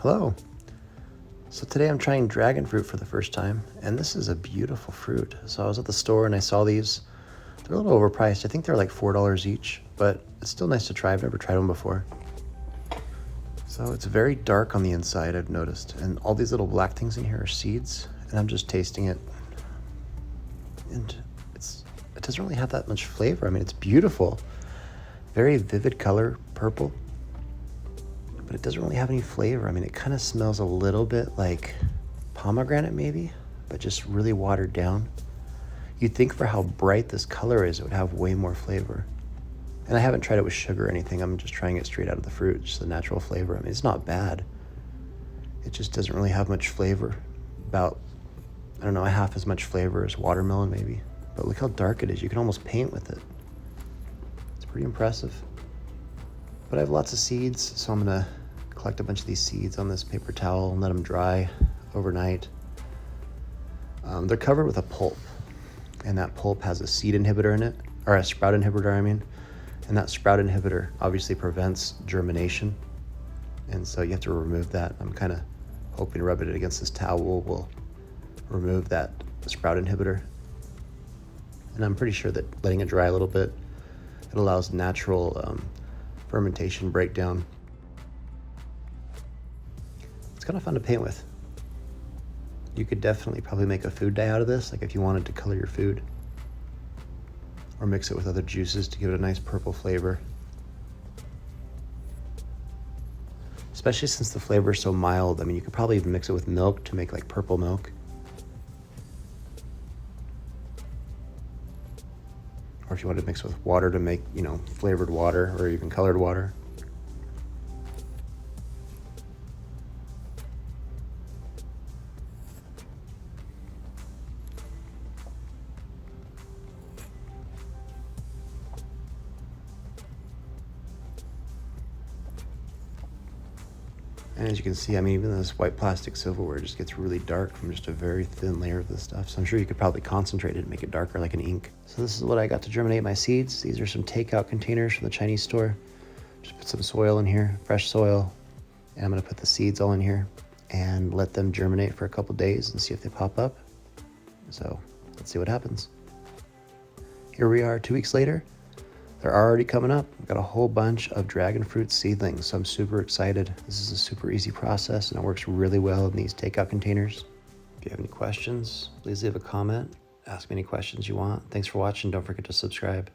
Hello. So today I'm trying dragon fruit for the first time, and this is a beautiful fruit. So I was at the store and I saw these. They're a little overpriced. I think they're like $4 each, but it's still nice to try. I've never tried them before. So it's very dark on the inside, I've noticed, and all these little black things in here are seeds, and I'm just tasting it. And it doesn't really have that much flavor. I mean, it's beautiful. Very vivid color, purple. But it doesn't really have any flavor. I mean, it kind of smells a little bit like pomegranate maybe, but just really watered down. You'd think for how bright this color is, it would have way more flavor. And I haven't tried it with sugar or anything. I'm just trying it straight out of the fruit, just the natural flavor. I mean, it's not bad. It just doesn't really have much flavor. About, I don't know, a half as much flavor as watermelon maybe. But look how dark it is. You can almost paint with it. It's pretty impressive. But I have lots of seeds, so I'm gonna collect a bunch of these seeds on this paper towel and let them dry overnight. They're covered with a pulp, and that pulp has a seed inhibitor in it, or a sprout inhibitor, I mean. And that sprout inhibitor obviously prevents germination, and so you have to remove that. I'm kind of hoping rubbing it against this towel will remove that sprout inhibitor. And I'm pretty sure that letting it dry a little bit, it allows natural fermentation breakdown. It's kind of fun to paint with. You could definitely probably make a food dye out of this, like if you wanted to color your food, or mix it with other juices to give it a nice purple flavor. Especially since the flavor is so mild. I mean, you could probably even mix it with milk to make like purple milk. Or if you wanted to mix with water to make, flavored water or even colored water. And as you can see, I mean, even this white plastic silverware just gets really dark from just a very thin layer of this stuff. So I'm sure you could probably concentrate it and make it darker like an ink. So this is what I got to germinate my seeds. These are some takeout containers from the Chinese store. Just put some soil in here, fresh soil. And I'm gonna put the seeds all in here and let them germinate for a couple days and see if they pop up. So let's see what happens. Here we are 2 weeks later. They're already coming up. I've got a whole bunch of dragon fruit seedlings, so I'm super excited. This is a super easy process and it works really well in these takeout containers. If you have any questions, please leave a comment. Ask me any questions you want. Thanks for watching. Don't forget to subscribe.